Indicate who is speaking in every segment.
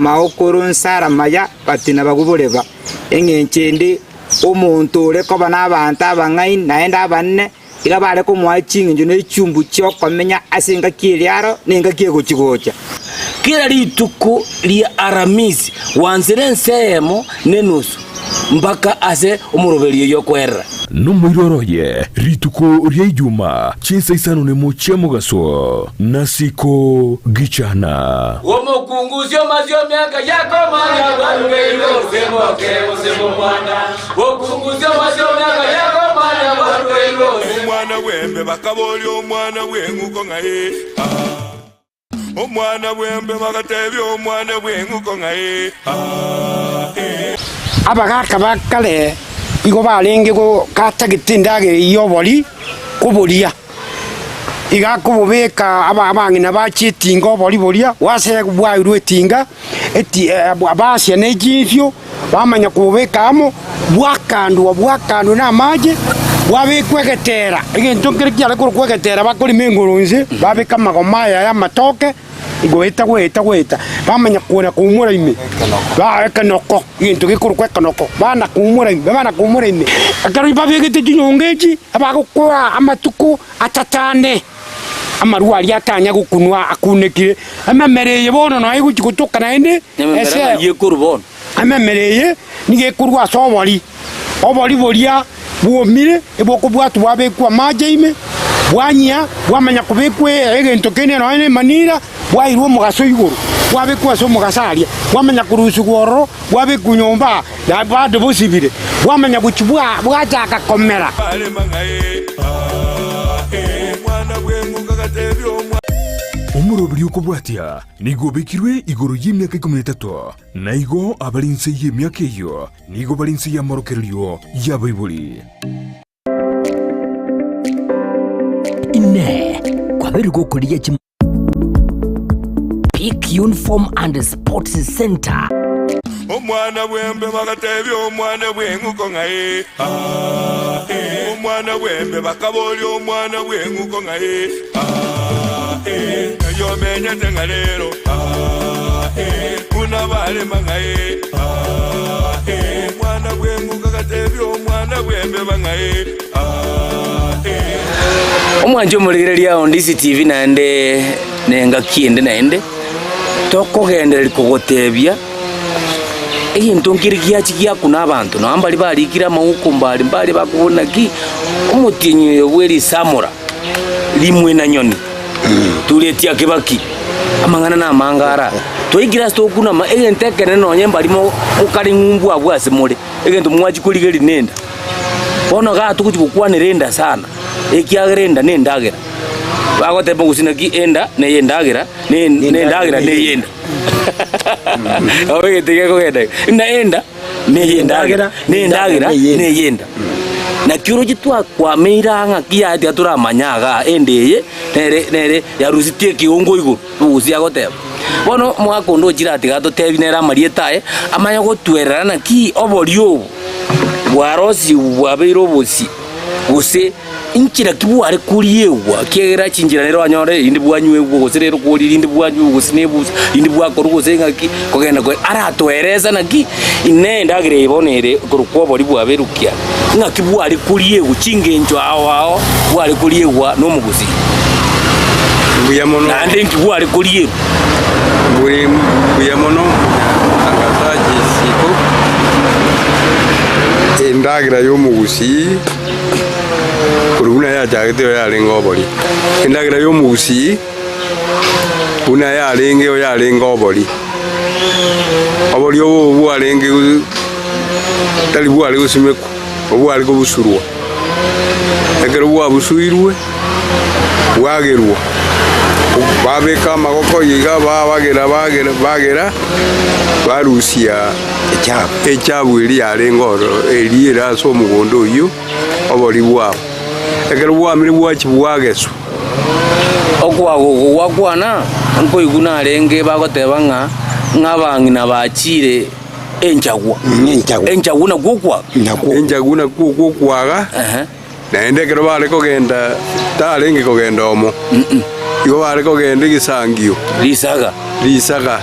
Speaker 1: maokoro nsara maya batina baguboreba engenchende omuntu ureko bana abantu abangai naenda banne iga bare ko mwachinga njo ne chumbu cyo komenya asenga kiriaro nenga kiego chigocha
Speaker 2: kila rituko lia aramisi wanzire nsemo nenusu mpaka ase umurobelio yokwera
Speaker 3: Numuiroroye rituko ria Ijuma chinsa isano ne moche mugaso nasiko gichana
Speaker 2: omukunguzyo mazyo myaka yako manya barwelo semo mwana okunguzyo mazyo myaka yako manya barwelo
Speaker 4: omwana wembe bakaboli omwana wenguko ngaye omwana wembe bakatebi omwana wenguko ngaye
Speaker 5: abagaka bakale igo balenge ko katagitindage iyoboli kubulia iga kububeka abangina bachitinga oboli bolia wase bwairwe tinga eti abasya nejifyo bamanya kububeka amo bwakandu na maje wabikwegetera igintu kirikya kweketera bakuri mingurunzi babika magomaya ya matoke igweta bamanya kuona kumura ime ba kanoko igintu gikuru kwekanoko bana kumura ime akari babigete jinyongeji abagukwa amatuku atatane amarwari atanya gukunwa akunekire amemereye bono no ayiguchikutuka naende
Speaker 2: ese yekuru bono
Speaker 5: amemereye nigekurwa sobori obori boria buomire eboko bwatu babekwa majeime bwanya bwamanya kubekwe egento kene no ene manira bwairwo mugaso iguru bwabekwa so mugasaria bwamanya kurusu goro bwabekunyomba na bado bosibire bwamanya guchibwa bwataka komera
Speaker 3: Umurobiri ukubwatia nigo bekirwe igoro y'imyaka 13 naigo abalinse y'imyaka iyo nigo balinse ya marokerio ya Bible
Speaker 6: ine kwaberugo kuriye kim Peak Uniform and Sports Center
Speaker 4: omwana wembe bakatebi omwana wenguko ngaye omwana wembe bakaboli omwana wenguko ngaye yo menya tengalero kuna bale mangaye mwana wenguko katebi omwana wembe bangaye
Speaker 2: omwanje mulireria on DCTV nande nenga kiende naende tokogendera likogotebia egintu nkirikia chikia kuna abantu no ambali balikira mauko mbali bakubona ki umutinyo weri samura limwe na nyoni tuletia kebaki amangana na mangara toigira stokuna ma egentekene no nyemba limo ukali ngumbu abwase mole egentu mwachi kuligeri nenda bono ga tukukwana renda sana ekiagerenda nendagera bagotemba gusina ki enda ne yendagira nendagera ne yenda oye tegeko genda naenda ne yendagira ne yenda na kiro gitwa kwa meiranga kiati aturamanyaga endeye nere yarusitie kiongo iguru uzi agoteba bono mwakondo jirati gato tebinera marietae amanya gotwerana ki oborio warosi wabeiro bosi use inchira kibu ari kuriyewa kera chinjira rero anyore indi bwanywe gose rero kuri indi bwanywe gose nebuza indi bwakoro gose ngaki kogenda ko aratwereza naki inenda gire ibonere kuruko bori bwaberukia ngaki bwa ari kuriyewa chingenjo aho bwari kuriyewa no muguzi
Speaker 7: buyamono
Speaker 2: nande nkibu ari kuriyewa
Speaker 7: buyamono akazaji siko endagira yo muguzi kuruna ya jagete ya lengo boli endagira yo muguzi una ya lenge ya lengo boli oboli obo alenge tali bwa ali usimeku obo ali ko busurwa ekero bwa busuirwe wagerwa babeka magoko yiga bagera barusia echabu eri alengoro eri era so mugondo yo oboli bwa ekero bwa miri bwa chibuageso
Speaker 2: okwago wakwana nko iguna alenge bagotebanga ngabangina bachire enchagwa na gukwa
Speaker 7: enchaguna kukwaga naende kero bale kogenda talenge kogenda omo igo bare kogenda egesangio risaga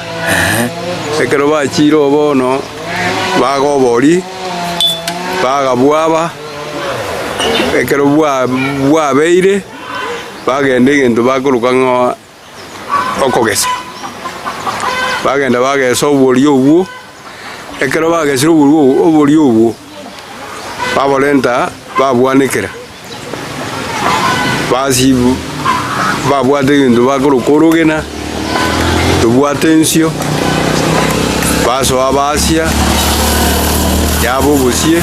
Speaker 7: ekero bachire bono baga obori bagabwaba ekero bwabeire bagenda egento bakoruka ng'o okogesa bagenda bagesa obori obwo ekero bagesire obori obwo baborenta babwanekera basi babwate egento bakoruka orogena tobwate ensio basoa basia yabo obosie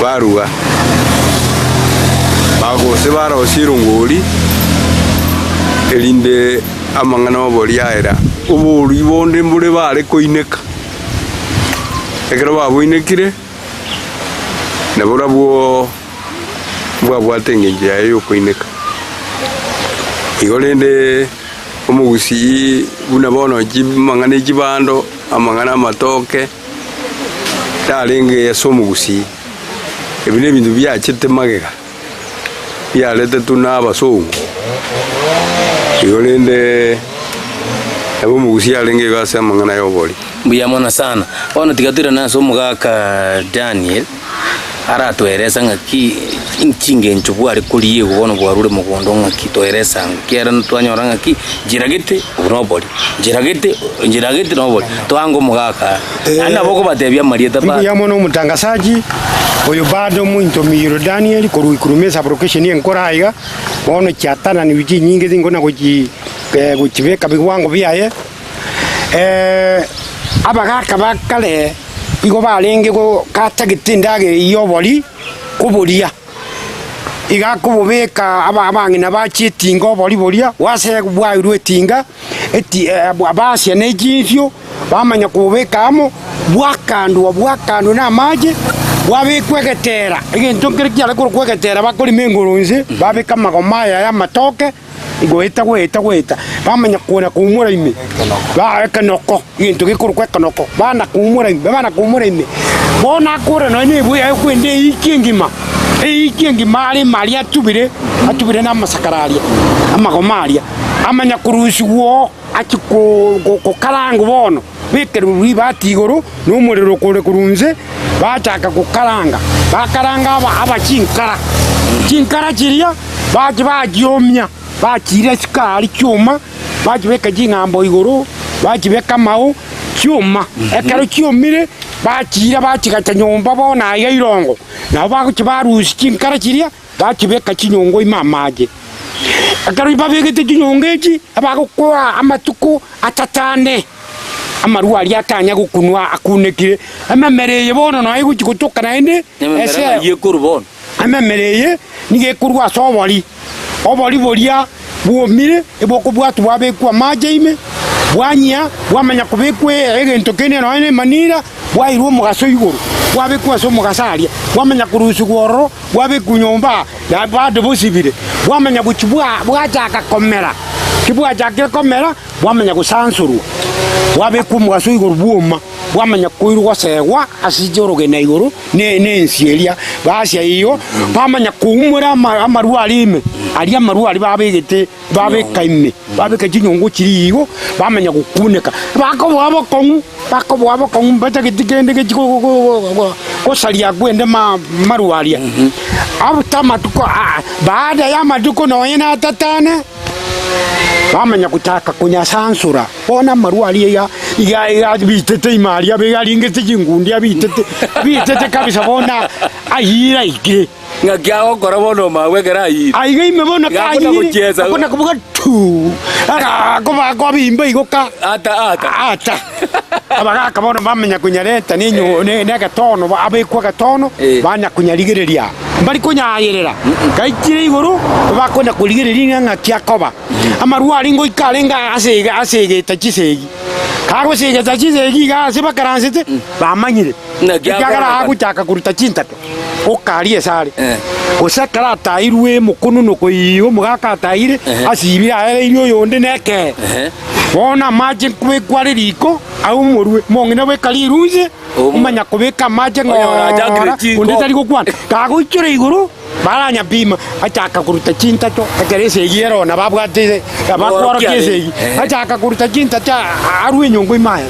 Speaker 7: baruga bagose barosia erongori erinde amang'ana obori aera obori bonde mbore bare koineka ekero baboinekire nabora bwabwate eng'encho yaye yokoineka igo rende omogusi buna bono mang'ana echibando amang'ana amatoke tarenge ase omogusi ebi na ebinto biachete magega biaretetwe na abasongo igo rende nabo omogusi arenge igo ase amang'ana ya obori
Speaker 2: mbuyamona sana bono tigatwire nase omogaka Daniel aratweresa ng'aki chingencho bware kori igo bono bwarure mogondo ng'aki tweresa kiara twanyora ng'aki njiragete obori njiragete nobori twango omogaka anda boko batebia marieta ba
Speaker 5: mbuyamona omotangasaji oyo bado muito miro Daniel koruikurumesa application enkora iga bono chatana ni wiki nyingi zingona gochibeka bigwango biaye abagaka bakale igo barenge go katagete ndage iyobori kuboria iga kububeka abang'ina bachitinga obori boria wase bwairwe tinga eti abasia nejifyo bamanya kububeka amo bwakando na maje bwabikwegetera egento nkere kiale kwegetera bakori mengurunze babika magomaya ya matoke igweta bamanya kuona kumura ime ba ekanoko into gikurukwe kanoko bana kumura ime bona kure no ni buya kwende ikingima ari mari atubire na masakararia amagomaria amanya kurushwo akiko karango bono bikeru ribati igoro n'umuriro kure kurunze bataka kukaranga bakaranga chinkara chiria bajiomya bachire sukari cyuma bajibeka jing'ambo igoro bajibeka mao cyuma ekero cyumire bachira bachigata nyomba bona ya irongo na bakuchibarusi chinkara chiria bachibeka chinyongo imamaje ekero babegete chinyongeji abakukwa amatuko atatane amaruwa ali atanya gukunwa akunekire amemereye bono no ayiguchikutoka naende
Speaker 2: ese yekurubon
Speaker 5: amemereye nigekurwa sobori obori boria bwomire eboko bwatu bwabekwa majeime bwanya bwamanya kubekwe egento kene no ene manira bwairwo mugaso iguru bwabekwa so mugasaria bwamanya kurusu goro bwabekunyomba ya bado bosibire bwamanya buchibwa bwajaka komera kibwajaka komera bwamanya gusansuru bwabekwa mugaso iguru bwoma bwamanya kuirwa segwa asijoroge na iguru ne ensieria basia iyo bamanya kuumura amaruari ime ali amaruari babegete babekaime babeka chinyongo chirigo bamanya gukuneka bakobwabo kongu batagitigende ko salia gwende maruaria abutama tuko baada ya maduko no yena tatane bamanya kutaka kunyasansura bona maruari ya bitete imari abegaringete jingundi bitete kabisa bona ahira ike
Speaker 2: ngakiago kora bono mawegera ahira
Speaker 5: aiga imebona kahira bona kubuga tu ko bimba igoka ata abagaka bono bamenya kunyareta ne gatono abekwa gatono banya kunyarigereria bari kunyayerera gaikire iguru bakona kurigereria ngakiakoba amaruari ngo ikarenga asege tachisegi kago sege tachisegi ga seba karansete bamanyire ngagara guchaka kuruta chintato ukarie sare usekara tairwe mukunu nuko iyo mugaka taire asibira are iyo yonde neke wona maje kwekwa riko au murwe mongina we kaliruze umanya kubeka maje ngora unde tari gukwana kagucure iguru baranya bima achaka kuruta chinta cho akerese yero na babwate abakwaro kese achaka kuruta chinta cha arwe nyongo imaya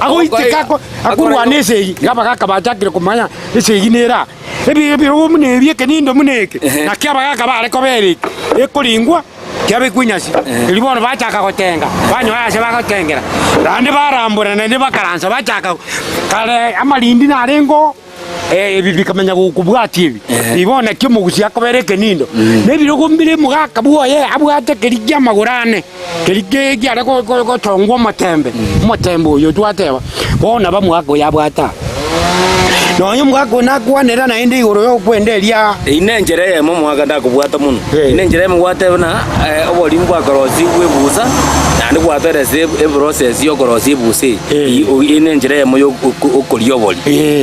Speaker 5: agoiteka ko akurwanese ngaba kakabachakire kumanya ese ginera ebi rumune bieke nindo muneke na kyaba kakabale kobere ekolingwa kyabe kwinyasi libono bachaka gotenga banyo ase bagotengera rande barambura nende bakaranza bachaka kale amalindi narengo bikamenya kubwati ibi ibona kyo mugusi akabereke nindo nebiro gombire mugaka buoye abwate kerija magurane kerige gyare ko tongwa matembe yo twateba bona bamwako yabwata noyo mugako nakwanera na indi igoro yo kwenderia
Speaker 2: inenjere yemo mwaga ndakubwata muno inenjere yemo gwatebana oboli mbwakorosi gwebuza nandi gwaterese process yo korosi busi inenjere yemo yo okoliyo boli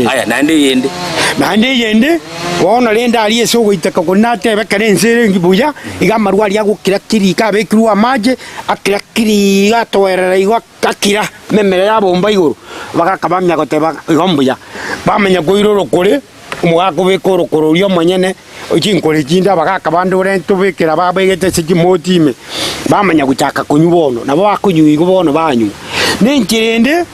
Speaker 2: aya nandi yende bona lenda ali eso goiteka konate bekarense ngibuya igamarwa lya gukira kirika bekirwa maje akira kiri gatwerera igwa kakira memere ya bomba iguru bakakabamya goteba igombuya bamenya koiroro kore umwako bekoro kororyo manyene okinkore kinda bakakabandure ntubekera babegete sikimotime bamenya guchaka kunyubono nabo bakunyuyi gobono banyu nenkirende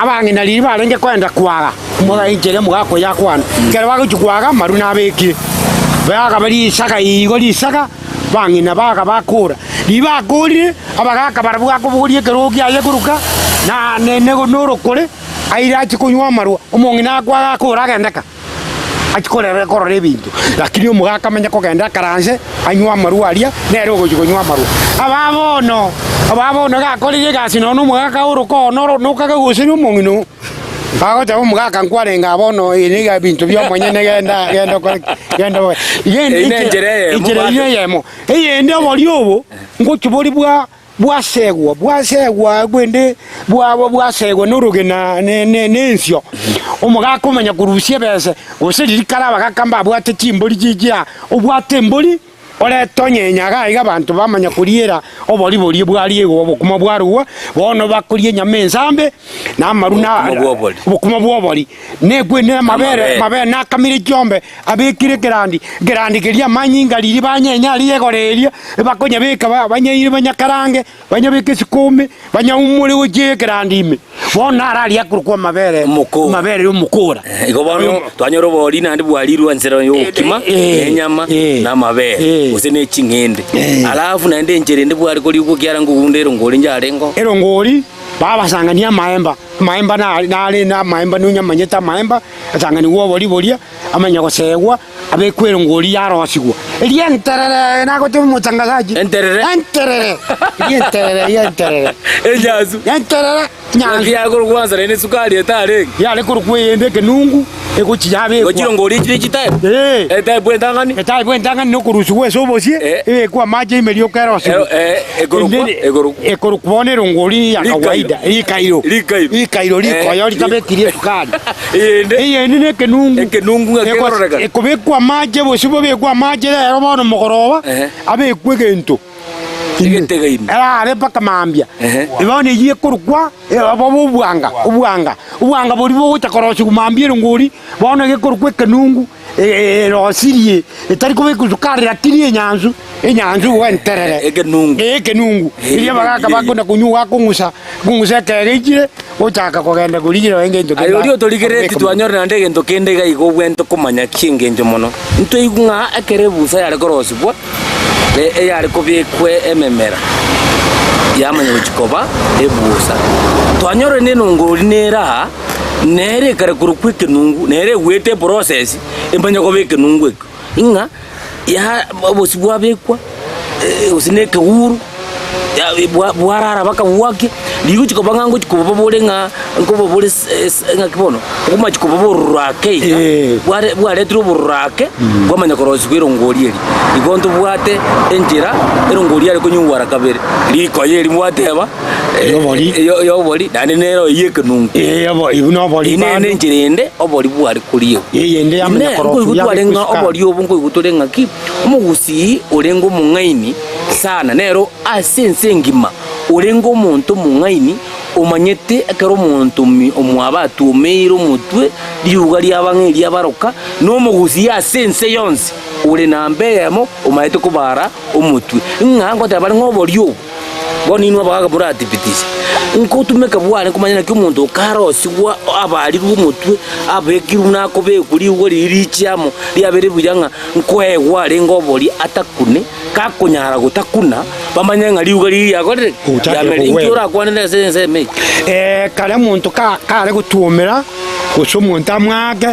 Speaker 2: abangina liri barenge kwenda kwaga mwaga injere mugako yakwana kera baguchukwaga maruna abeki baga bari saka igoli saka bangina baga bakura libakuri abagaka baravuga ko buriye kerogi aye kuruka na nego noro kore aira chikunywa marwa umongina kwaga kura gendaka achikorera korore bintu lakini umugaka menya ko genda karanze anywa marwa alia nero gochikunywa marwa ababono gakorire gasi no umugaka uruko noro nukaga gusini umongino bago tabo mugaka nkwarenga abono iniga bintu byo monyene genda injere yemo eyende boli obo ngokiboli bwasegwa gwende bwasegwa n'urugena n'ensyo umugaka umenya kurushye bese usirikara bakakamba bwate kimboli kijya ubwate mboli ole tonyenyaga iga bantu bamanya kuriera oboli bwali obukuma bwaruwa bono bakuriye nyamensambe na maruna obukuma bwoboli negwene mabere na kamire kyombe abekire gerandi kelia manyinga liri banyenya liyegoreria bakonya beka banyeyire banyakarange banyabeke sikome banyumule oje gerandi ime bona arali akurukwa mabere umukura igo bano twanyoro boli nandi bwalirwa nsero yo kima enyama na mabere usene chingende alafu naende njere ndi bwari koli uko kyara ngundero ngoli njarengo
Speaker 5: ero ngoli baba sangania maemba na maemba nunya manyeta maemba sangani wo bolia amanya gosegwa abekwero ngoli yarosigwa elienterere nako tu mutangazaji enterere
Speaker 2: enjazu
Speaker 5: enterere
Speaker 2: nyangi yakuru kwanza rene sukari etare
Speaker 5: yale kuru kwende kenungu ekuchiyabe
Speaker 2: gochiro ngoli chitaye etai bwendangani no kurusuwe sobosie kwa maji imelio kero siku ekuru kuonero ngoli ya kawaida ikairo likoyo litabekirie sukari eyende nekenungu ekubekwa maji bosibo bekwa maji lero bono mogoroba abekwe gento paka mambia ibone yiye kurukwa abo ubwanga buri bo utakoroshi kumambira nguri bona ge kurukwe kanungu rosirie etari ko bekusukari lakini enyanzu wenterere ekenungu ile bagaka bakunda kunyuwa kungusa kegejire ochaka kogenda kuligira wengento ayo rio toligere titwanyora na ndege ento kende ga igo gwento kumanya kingenjo mono nto igunga akerebusa yale koroshi bwa yale kobekwe ememera yamanya uchikoba ebusa twanyora neno ngoli nera nere kare kurukwe kenungu nere wete process emanya kobeke nungu inga ya bosibwa bekwa usineke huru ya bwarara baka wake ligo chikobanga ngo chikobo bolenga ngobo bole nga kibono kuma chikobo borake bware tru borake gwamanya korosi kwirongori eri igonto bwate enjira erongori ari kunyuwara kabere liko yeri mwateba yo boli dani nero yekenung
Speaker 5: no boli
Speaker 2: ine njirende oboli bwari kuriyo
Speaker 5: yende yamenya korosi
Speaker 2: gutwarenga oboli obungo gutorenga ki umugusi orengo mungaini sana nero asense ngima orengo umuntu mungaini umanyete akaro umuntu omwabatu omeiro mutwe liuga lyabangeli yabaroka no mugusi asense yonse ure nambeyemo umayete kubara umutwe ngango tabari ngobolyo boni nwa baga burati pitisi nko tumeka bwane kumanyana ki umuntu karosi wa abali rumutwe abekiru nako be kuri ugo lirichiamo lyabere bujanga nkwegwa lengoboli atakune kakunyara gutakuna bamanyanga liuga liri yakore yameli inkyora kwanene sense me
Speaker 5: kale muntu kale gutumira guso muntu amwake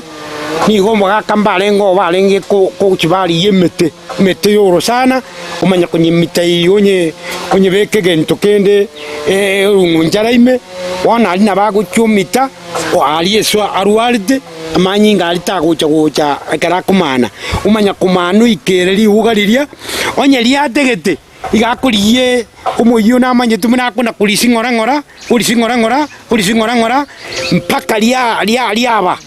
Speaker 5: ni gomba gakambale ngo balenge ko kibali yemete mete yoro sana umanya kunyimita yonye beke gento kende ungunjara ime wana alina baguchumita o alieswa arwalde amanyinga alitagocha gocha akarakumana umanya kumanu ikereri ugaliria onye liategete igakuriye umuyo namanye tumuna kuna kulisingora mpaka liaba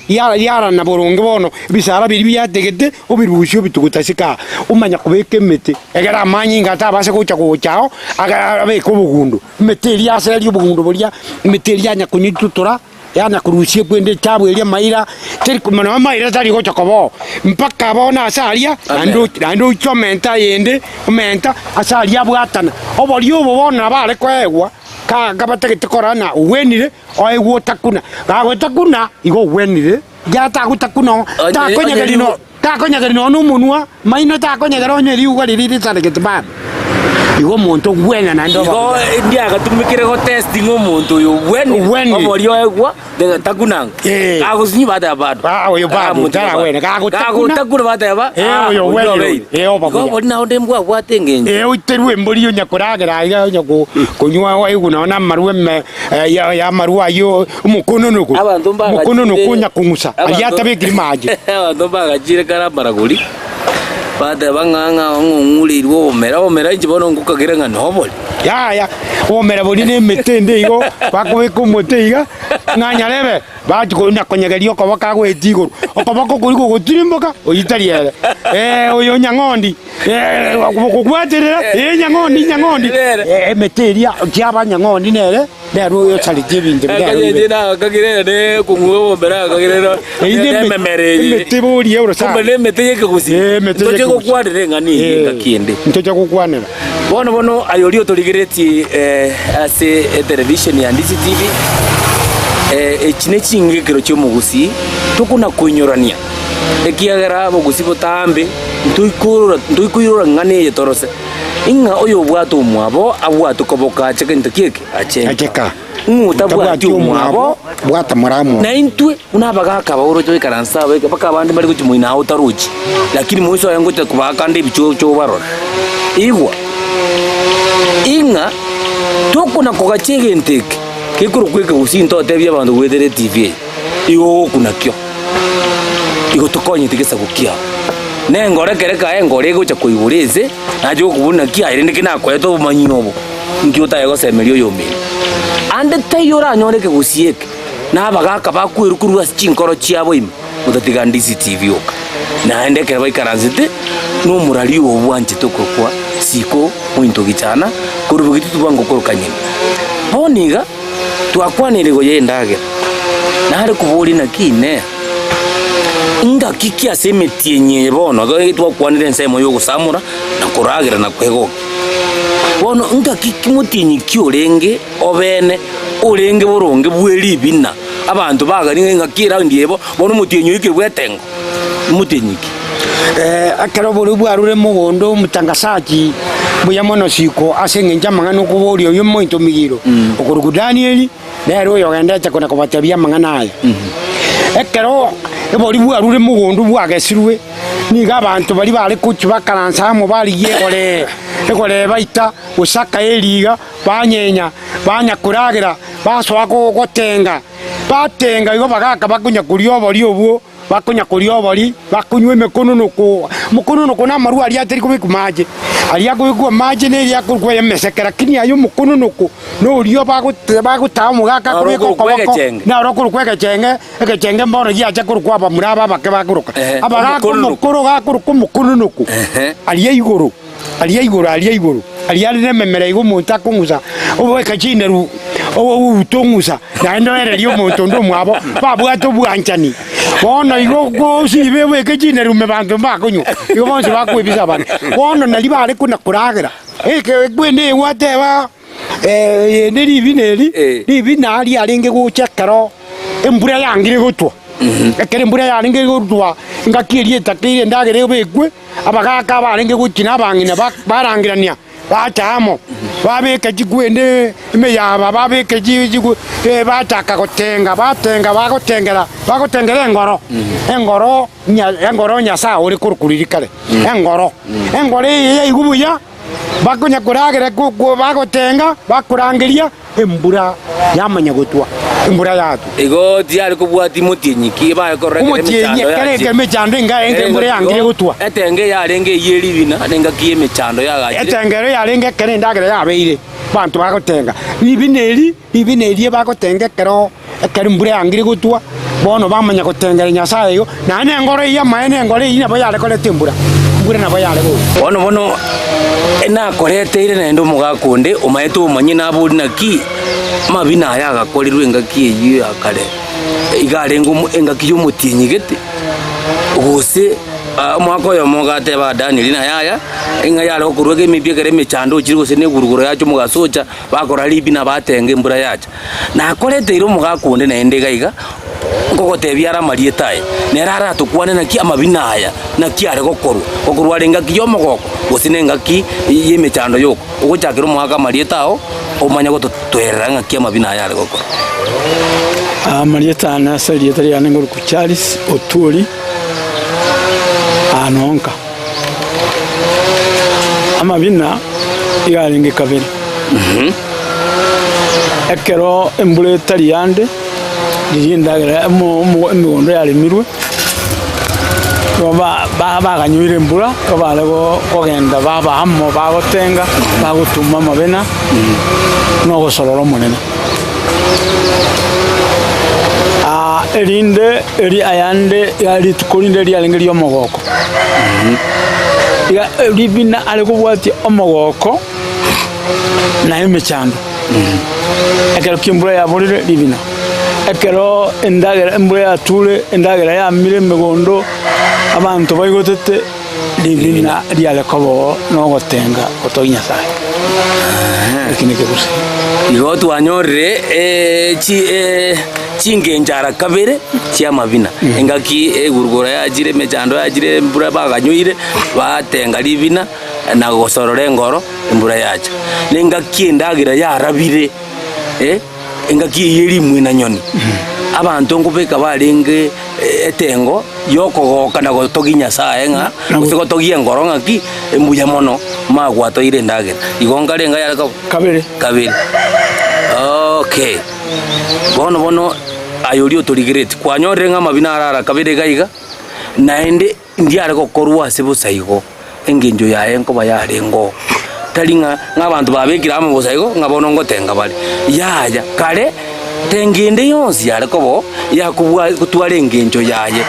Speaker 5: na boronge bono bisara biri byategete obirusho bitugutasika umanya kubeke mete egera amanyinga tabase gocha gochao agabe kubugundu mete lyase lyobugundu bolia mete lyanya kunyitutura yana kurushie kwende tabu elia maira teri kumana maira tari gocha kobo mpaka bona asalia ando chomenta yende menta asalia bwatana obolio bona bale kwegwa ka gabategete korana uwenire oegwo takuna gago takuna igo uwenire gata gutakuna takonyagerino numunwa maino takonyagerino nyeriuga liriri taregete bana igo muntu gwena na ndo
Speaker 2: igo ndia gatumikire go testing omuntu yo weni obolio egwa de takunanga agusinyi bada bado
Speaker 5: oyo bado tara wena
Speaker 2: takuna bada ba
Speaker 5: oyo weni
Speaker 2: go bodi na onde mbwa bwatengenye
Speaker 5: uiterwe mboriyo nyakuragera iga nyako kunywa wa iguna na maruwe ya maruwa yo umukono nuko nyakungusa aliatabekiri maji
Speaker 2: abantu bagachire karabaraguri bada banganga ngulirwo omera njibono ngukagera nga noboli
Speaker 5: ya omera boli ne metende igo bakobeka umoteiga nganyarebe bakona konyagerio ko bakagwetigo okobako kuri gotirimboka oyitariere oyo nyangondi kugwaterera nyangondi meteria kyaba nyangondi nere bero yo saliti binde
Speaker 2: na kagire ne kunguo omera kagire memere
Speaker 5: metebori euro sa
Speaker 2: komele meteye kugusi toje gukwarire ngani ngakinde
Speaker 5: ntoje gukwanira
Speaker 2: bono ayorio torigereti ase television ya DCTV ekine chingekero cyo mugusi tukuna kunyorania ekiagara mugusi botambe ntuikurura ngane yetorose inga oyo bwato mwabo abwato koboka chekente kieke acheka utabwati umwabo
Speaker 5: bwata maramu
Speaker 2: na intwe unabaga akaba urojo ikaransa we baka abandi bari kuchumuina aho taruji lakini mwiso yango kubaka ndi bicho barora igwa inga tukuna kokachegenteke kikuru kweka usinto tebya bantu wedere TV igo kunakyo igo tukonye tigesa kukia nengore kereka engore gocha kuibureze najo kubuna kia irinde kinakwa to manyinobo ngiota yego semerio yombe ande tayora nyoreke gusieke nabaga bakwirukurwa chinkoro chiabo ime utatiga DCTV oka naende kereba ikaranzite no murali obwanje tokokwa siko mwinto gichana kurubugiti tubango korukanye boniga twakwanire go yendage nare kuburi na kine inga kiki asemetienye bono go twakwanire nsemo yo gusamura na kuragira na kwego bono inga kiki mutinyi kyolenge obene olenge boronge bweli bina abantu bagari nga kira ndiebo bono mutinyi ikirwetengo mutinyiki
Speaker 5: akero buri bwarure mugondo mutangasaji buya mono siko asenge njamanga no kubori oyo moito migiro okurugu Daniel nero yo genda chakona kubatabia mangana aya ekero ebori bwarure mugondo bwagesirwe niga abantu bari bari kuchibakaransa mu bari egore baita usaka eliga banyenya kuragera baswa gotenga batenga igo bagaka bakunya kurio bori obwo bakunya kurio bori bakunywe mukono nuko na maru ali atari kubikumaje ali yakubikwa maje ne yakukwe mesekera kini ayo mukono nuko no rio bagutamu mugaka kubiko koboko na rokuru kwega chenge mboro yacha kurukwa bamuraba bakebakuruka abagako mukuru gakuruka mukono nuko ali iguru ali nememera igo muntu akunguza obweka chineru utonguza naenda ererio muntu ndo mwabo babwato bwanchani bono igo gosibe weke chineru mebantu bakunyu igo bonse bakwibisa bana bono nali bari kuna kuragera kwene wateba ne libina ali alinge guchekero embura yangire gutwa ekere embura yangire gutwa ngakirie takire ndagere bekwe abagaka balinge gukina bangina barangirania batamo babeka jigwende imeyaba babeka jigu bataka gotenga bagotengera engoro nyasa uri kurukuririkare engoro ye igubuya bakunya kuragera bagotenga bakurangiria embura yamanya gutwa embura yatu
Speaker 2: igo tiari kubwati mutinyiki ba
Speaker 5: koreke mechando inga embura yangire gutwa
Speaker 2: etenge yarenge yeribina nenga kie mechando yaga
Speaker 5: etengere yarenge kene ndagere yabeire bantu bagotenga ibineri bagotenga kero embura yangire gutwa bono bamanya gotengera nyasaye yo nane engoro ya maene engoro ina bayale kole tembura mbura na bayale go
Speaker 2: bono ena korete ire nendo mugakunde umayeto umanyi naburi naki mabina yaga korirwe ngaki yiyo akare igare ngo engaki yo mutinyigete gose mwako yo mugate ba Daniel na yaya inga yale okuruge mibyegere mechando kiri gose ne guruguro yacho mugasocha bakora libina batenge mbura yacha na korete iro mugakunde na endega iga ngogotebiara marietae nerara tukwane naki amabina aya naki are gokorwa renga kiyomo goko gosine ngaki yemechando yoko ugochakira mwaka marietao omanya gototwerera ngaki amabina aya are gokoro
Speaker 8: marieta na sarietari ya ngoro ku Charles Oturi anonka amabina igarenge kabiri ekero embule tari yande ndagera emigondo yalimirwe baganyuire embura babale kogenda babamo bagotenga bagotuma amabena nogosorora omonene erinde eri ayande yaritukorinde riarenge ria omogoko ribina ari kobwatia omogoko na emechando ekero kiembura yaborire ribina ekero endagera embura yature endagera yamire emegondo abantu baigotete ribina riarekobo nogotenga gotoi nyasaye ekine keguse
Speaker 2: igo twanyorire chingenjara kabere chia mabina engaki egurugura yajire mechando yajire embura baganyuire batenga ribina na gosorora engoro embura yacha nengaki endagera yarabire engaki yerimwe na nyoni abantu ngubeka barenge etengo yokogoka na gotogi nyasaye nga gotogi engoro ngaki embuya mono magwato ire ndagera igonga renga yara
Speaker 8: kabere
Speaker 2: okay bono ayori otorigirete kwanyorere nga mabina arara kabere gaiga naende ndiare gokorwa sebusaigo engenjo yae nkoba yarengo talinga ng'abantu babekira amo bosaigo ngabono ngotenga bali yaya kare tengende yonsi yare kobo yakubwa kutwara engenjo yaye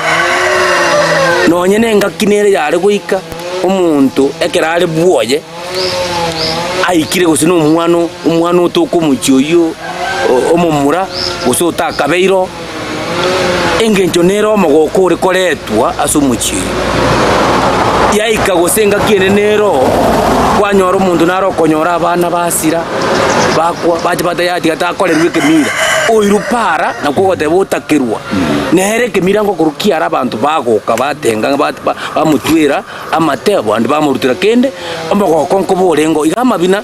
Speaker 2: nonye nenga kinere yare goika omuntu ekerare bwoye aikire gusino umwana utoko mucyoyo omumura gusota kabeiro engenjo nero omogoko uri koretwa asumucyoyo yaika gosenga kiene nero kwanyora omuntu naro konyora abana basira bakwa bata yati gatakorerwe kemira oirupara nakugote botakirwa nere kemira ngo kurukiara abantu bagoka batenga bamutwira amatebo andi bamurutira kende omogoko nkoborengo iga mabina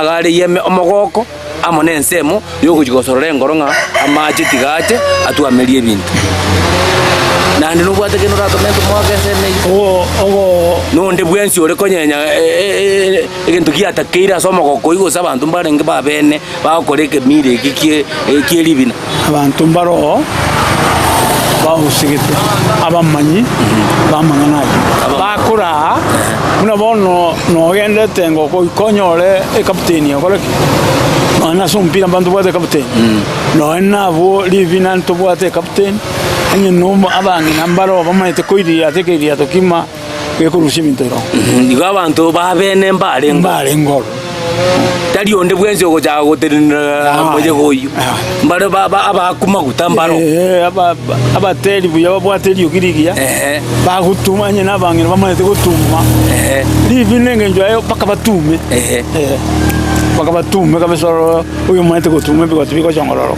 Speaker 2: agare yeme omogoko amone ensemo yokujigosorora engoro nga amache tigache atuamerie bintu nandi nubwate kino ratomento mwakesene
Speaker 8: ogo
Speaker 2: nonde bwensi ore konyenya egintu giatakeire asoma gokoigo sa bantu mbarenge babene bakoreke mire kielibina
Speaker 8: abantu mbaro bahusigite abamanyi bamanganayo bakura muna bono nogendete ngoko ikonyore ekapteni akoreki ana sumpira bantu bwate kapteni no enabo libina nto bwate kapteni anye no abangi nambaro bamaite koiri atekeria tokima kekurushimito iro
Speaker 2: ndigo abantu babene mbare
Speaker 8: ngoro
Speaker 2: tari onde bwenzi ogoja goterina moje goyo mbare baba abakuma gutambaro
Speaker 8: abateri buya babwateri okirigia bagutuma nye nabangire bamaite gutuma libine ngenjwayo paka batume bakabatume kabesoro uyu mwete gutume bigotibiko cyangororo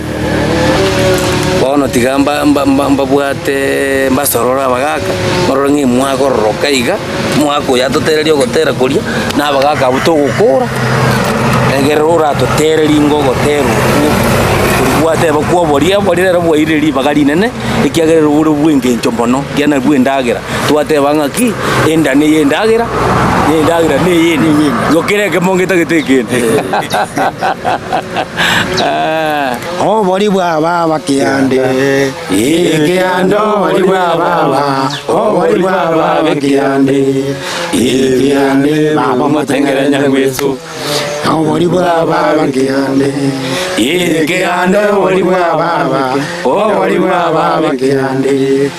Speaker 2: bono tigamba mbabwate mbasorora bagaka maroro ngi mwagororoka iga mwako yatotererio gotera kuria na bagaka butogukura egerero ratotereri ngo goteru bwate bakuoboria borira bwaireri bagari nene ikiagerero buru bwinge nchombono kiana bwendagera twate bangaki enda ne yendagera ne yeni gokireke mongeta gitekene
Speaker 5: bori bwa baba kiande kiando bori bwa baba bori bwa baba kiande baba
Speaker 2: matengera nyangweso
Speaker 5: bori bwa baba kiande kiando bori bwa baba bori bwa baba kiande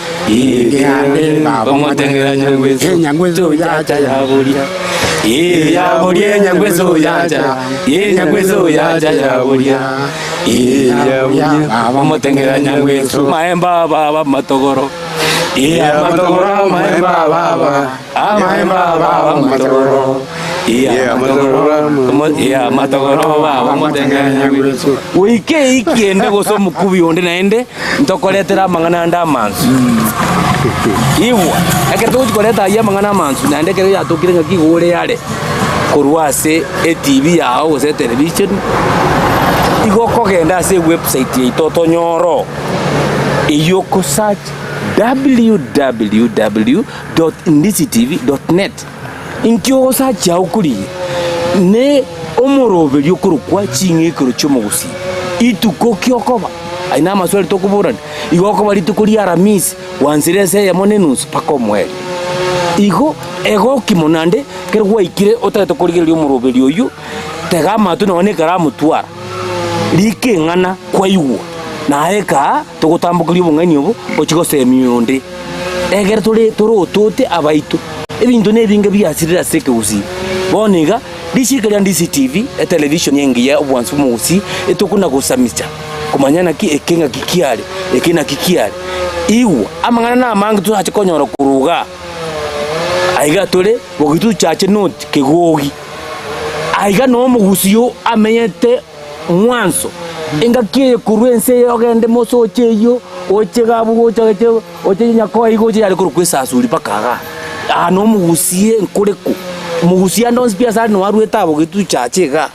Speaker 5: baba
Speaker 2: matengera
Speaker 5: nyangweso yacha yaburia yaburia nyangweso yacha nyangweso yacha yaburia
Speaker 2: baba matengera nyangweso maemba baba matogoro
Speaker 5: matogoro maemba baba matogoro
Speaker 2: matogoro baba matengera nyangweso wike ikiende goso mukubi onde naende ntokoretera mangana ndamansu iwa akerto uchikoreta ya mangana mansu naende kero yatokire ngakigore yale kurwase TV yao gose television igoko genda se website itoto nyoro iyoko search www.indicitv.net inkyo search ya ukuri ne omorobe yokurukwa chinge kuro chomogusi ituko kyokoba aina maswali tokuburana igoko bari tukuri aramisi wanzirese ya monenus pakomwe igo ego kimonande kerwa ikire otato kurigerio omorobe oyu tegama tu none karamu twara like ngana kwa iwo na eka tugutambukirio bung'ani obo ochigose mionde egere turi tote abaitu ebintu nebinge byasirira seke usi boniga dishikira DCTV television yengi ya obwansu musi etukuna gusamicha kumanyana ki ekenga kikiale ekina kikiale iwo amangana na amangi tu hachikonyora kuruga aiga tole bogitu chache note kegogi aiga no mugusiyo amenyete mwanzo ingakie kurwense yogende moso cheyo ochegabu oche nyako igo je ari kurukwesa asuri pakaga no mugusie nkureko mugusia ndo spia sana no aru etabo gitu chachega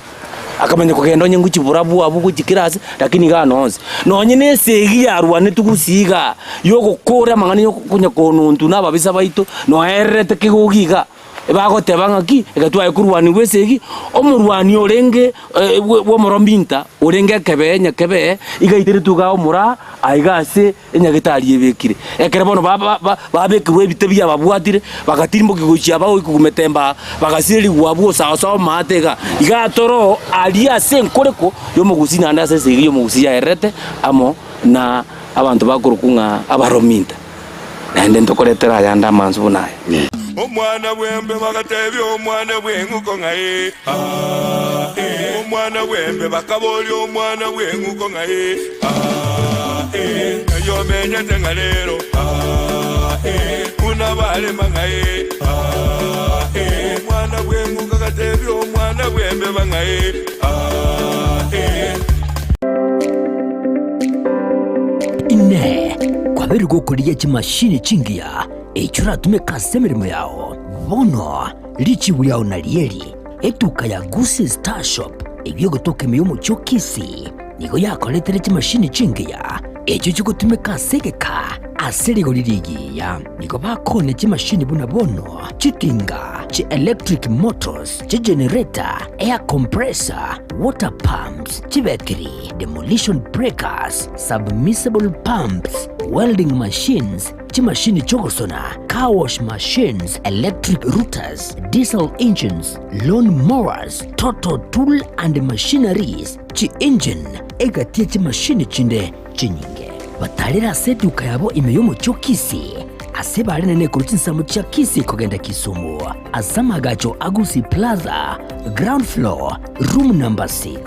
Speaker 2: akamenya kugenda onye nguchiburabu abu kuchikirase lakini ga nonse nonye nesegi yarwane tugusiga yogokora mangani yokunya konuntu nababisa baito no erete kigogiga bagotebanga ki egatwaye kurwani wesegi omurwani orenge wo morombinta orenge kebenya kebe igaitere tuga omura aigase enyagitari ebekire ekere bono babekirwe bitebi ababwatire bagatimbo kiguchia bawo ikugumetemba bagasiri gwabu saso matega igatoro alia senkoreko yomugusina ndase segi yomugusia erete amo na abantu bakurukunga abarominta nende ntokoretera yanda manzu bunaye
Speaker 4: omwana bwembe bagatebya omwana bwenguko ngaye omwana bwembe bakaboli omwana bwenguko ngaye yomenya tengalero unabale mangaye omwana bwenguko gatebya omwana bwembe bangaye
Speaker 6: ine kwabiri gukuriye chimashini chingia echura tumekase mirimo yao bono lichi buliao na lieri etuka ya Gusi Star Shop ibyo gutoka miyomo chokisi nigo yakoletere chimashini chingia echo chiko tumekasegeka asili goliligiya niko bakone chimashini buna bono chikinga chi electric motors chi generator air compressor water pumps chibekiri demolition breakers submersible pumps welding machines chimashini chogosona car wash machines electric routers diesel engines lawn mowers total tool and machineries chi engine egatie chimashini chinde chinyinge batalira seduka yabo imeyomo chokisi asebale nene kuruchinsamu cha kisi kogenda Kisumu asamagacho Agusi Plaza ground floor room number 6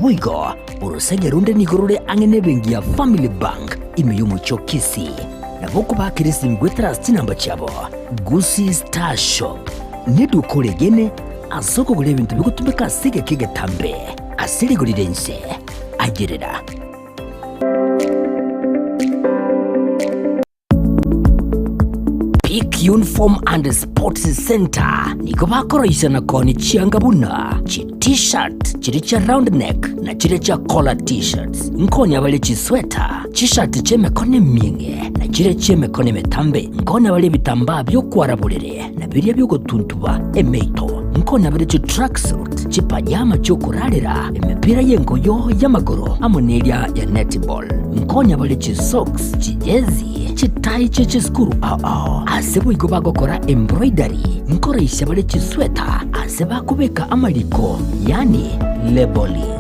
Speaker 6: wigo urusenge runde nigorore angene bengi ya Family Bank imeyomo chokisi na boku bakirisi mgwetara namba chabo Gusi Star Shop neduko legene asoko gule bintu bikutumeka sige kige tambe asiri gulidense agerera Peak Uniform and Sports Center niko bakoroisha na koni chiangabuna chi t-shirt chiri cha round neck na chiri cha collar t-shirts nkoni abale chi sweater t-shirt cheme kone mienge na chiri cheme kone metambe nkoni abale bitamba byo kwarabulire na biriya byo gutuntuba emeito nkoni abale chi tracksuit chi pajama cyo kurarira emipira yengoyo y'amaguru amonelia ya netball nkoni abale chi socks chi jezi chitai cheche skuru asebo iko bagokora embroidery nkoresha bale chisweta aseba kubeka amaliko yani labeling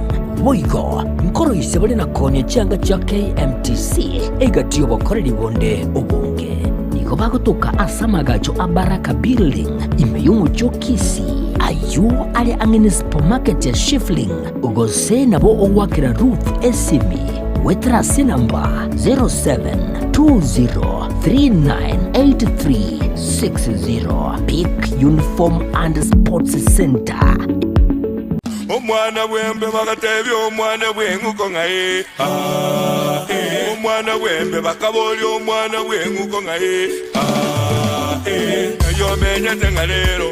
Speaker 6: boigo nkoresha bale na konye cyanga cya KMTC egatiyo bakorera ibonde ubunge niko bagotoka asamagacho abaraka building imeyumu chokisi ayu ali angene supermarket ya Shifling ugose nabo owakira Ruth Esimi wetrasi namba 0720398360 Peak Uniform and Sports Center.
Speaker 4: Omwana bwembe bakatebya omwana bwenguko ngaye omwana bwembe bakaboli omwana bwenguko ngaye yo menya tengalero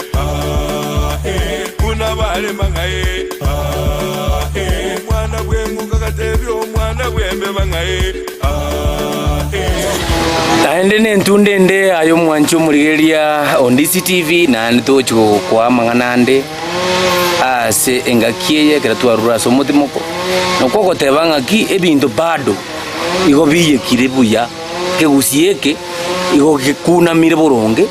Speaker 4: kuna bale mangaye omwana bwenguko katebya omwana bwembe bangaye
Speaker 2: Taende nentundende ayo mwancho murigeria Ondisi TV na nitocho kwa manganande ase engakiye kratwa ruraso mutimoko nokoko tebanga ki ebintu bado igo biye kirebuya kegusieke igo kekuna mire boronge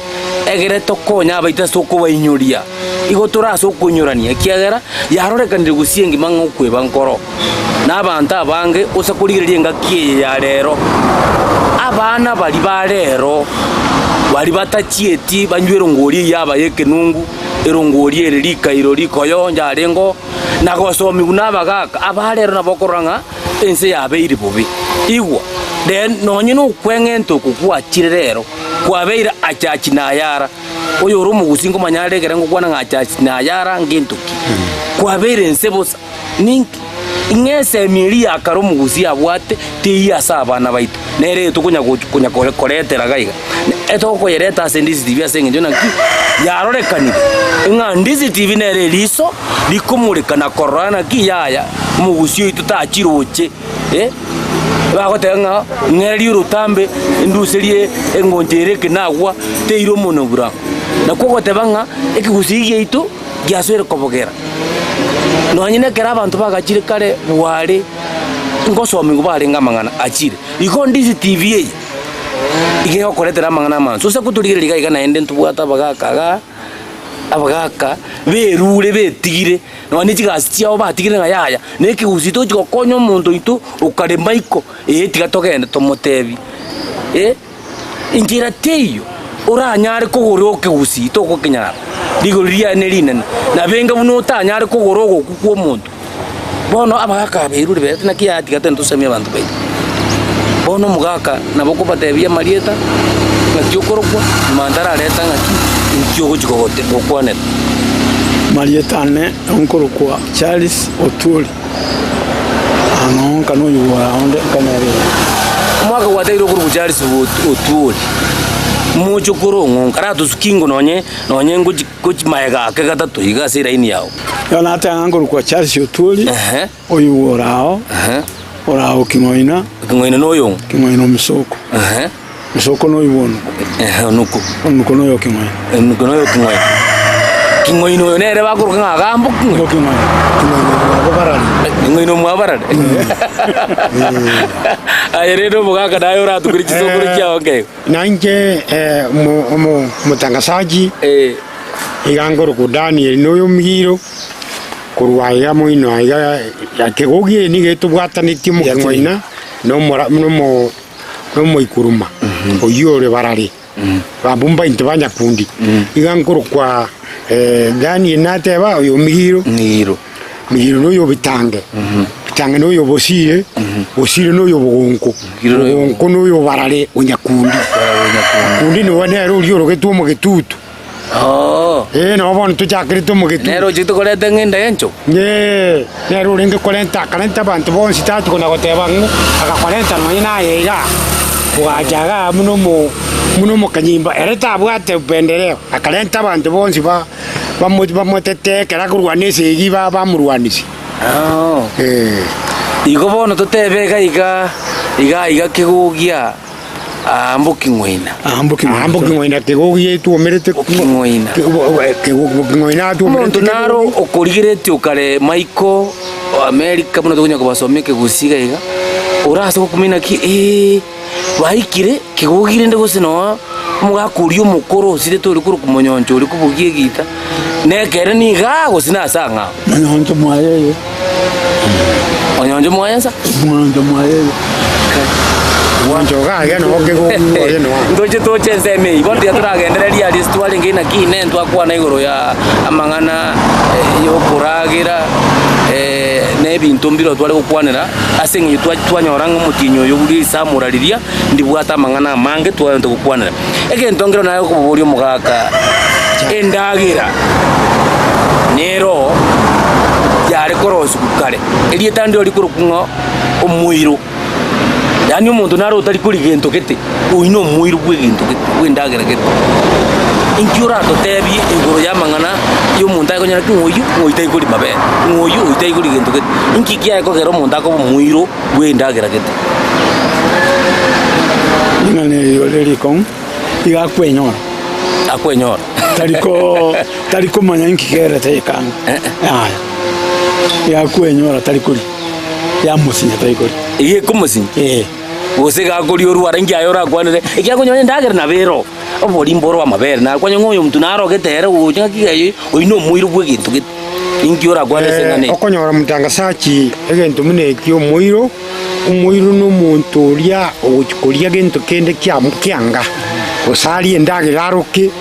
Speaker 2: egere tokonya abaita soko bainyuria igo turaso kunyorania kiagera yarorekanire gusiengi manga kweba nkoro n'abantu abange usakurigeria engakiye ya rero abana bali barero bali batachieti banywero ngori yaba yekenungu erongori erika iroriko yonja arengo nagosomi unabagaka abarero nabokoranga ense yabeire bobi igwa then nonyino kwengento kukwa chirero kwabeira achachi na yara oyo rumu gusingo manyaregera ngukwana ngachachi na yara ngintuki kwabeire ensebosa ninki ingese miri akarumu gusia bwate tiya sabana baitu nere tukunya koretera gaiga etoko yereta Ondisi TV asengenjo naki yarorekanire inga Ondisi TV nere liso likumurikana korana kiyaya mugusio itutachiroche bagotenga ngeri urutambe nduserie engonjere kinagwa teiro monobura nakogotebanga ekigusigie itu giaswere kobogera nonyine kera abantu bagachire kare bware ngosomi ngubarenga mangana achire iko Ondisi TV ige okoretera mangana manso se kuturigirira igana ende ntubwata bagakaga abagaka berure betigire none kigasitia obatigire ngayaya nekigusito kikokonyo muntu itu ukaremaiko tigatogende tomotebi ingira teyo uranyare kogoro kigusito kokinyara ligoriria neline na benga buno utanyare kogoro gokukwo muntu bono abagaka berure bete nakiyati gatento semia bantu be bono mugaka naboko batebia marieta nakyokorokwa mandara leta ngaki nkyogo chikogote bokwane
Speaker 8: marieta ne onkorokwa Charles Otuli ano kanu yuwa onde kanare
Speaker 2: mwaka watairo kuru Charles Otuli mucho kurongo karato sukingo nonye nguchi maega ke gatatu igase iraini yao
Speaker 8: yona atangorokwa Charles Otuli oyu orao orao kingoina
Speaker 2: noyo
Speaker 8: kingoina musoko Musoko no ibono.
Speaker 2: Nuko.
Speaker 8: Nuko no yokimwe.
Speaker 2: Nuko no yokimwe. Kingoi no nere bakuru nga gambo
Speaker 8: kingoi. Kingoi barali.
Speaker 2: Kingoi no mwabarali. Ayerero bugaka dayo ratu kuri kisokuru kya okay.
Speaker 5: Nanje mutangasaji igangoro ku Daniel noyo mhiro kurwaya moino aiga yakegogie ni getu bwatanitie mu kingwaina no ikuruma oyore barari babumba intibanya kundi igangoro kwa Daniel nateba oyo mhiro noyo bitange bitange noyo bosire bosire noyo bugonko bugonko noyo barare onyakundi kundi no wanero urioro getumo getutu no bon tu chakrito mo getu
Speaker 2: nero chito kolete ngenda yencho
Speaker 5: nero ringe 40 bantu bon sitatu kona goteba aka 40 no ina yega bwajaga muno mo kanyimba ereta bwate upendeleo aka 40 bantu bon siba bamotete kera kurwanise igiba bamurwanisi
Speaker 2: igo bono totebega iga kigugia ambukingwaina
Speaker 5: kegogie tu omerete kingwaina tu
Speaker 2: omerete naro okorigirete ukare Michael America muno tukunya kubasomeke gusiga iga urasa gukumina ki baikire kigogire ndegose no mugakurio mukoro sire tori kuru kumonyonjo uri kubugie gita nekere niga gusina sanga
Speaker 8: onyonjo mwaye
Speaker 2: onyonjo mwayensa
Speaker 8: onyonjo mwaye
Speaker 5: wanjoga ya no kego no
Speaker 2: ndoje toche nseme ibondi aturagendereria list wale ngina kine ntwakwa na igoro ya amangana yo kuragira ne bintu mbiro twale gukwanira asengi twanyoranga mutinyo yo buri samurariria ndibwata amangana mange twante gukwanira ege ntongero nayo kuburio mugaka endagira nero yare korosu kukare eli tandi oli kurukunga omuiro yani umuntu naro utari kuri gento kete uino muiro bwe gento kete wendagira kete inkyura to tebi igoro yamangana yo muntu akonyana kingoyu ngoitai kuri mabe ngoyu uitai kuri gento kete inkikia ko gero muntu ako muiro wendagira kete
Speaker 8: ngane yoleri kon iga kwenyora
Speaker 2: akwenyora
Speaker 8: tariko manya inkigera tekan ya kwenyora tarikuri ya musinya tarikuri
Speaker 2: iye kumusinya usega kuri oru arengi ayora kwanire ikya kunyonya ndagira na bero obori mboro wa mabere na kwanyo ngoyo mtu naro getere ucinga kigayo oino muiro bwe gintu git ingiora kwanire sengane
Speaker 5: okonyora mutangasachi egento mune kyo muiro umuiro no muntu ria okukuria gento kende kyanga osali endagira aroke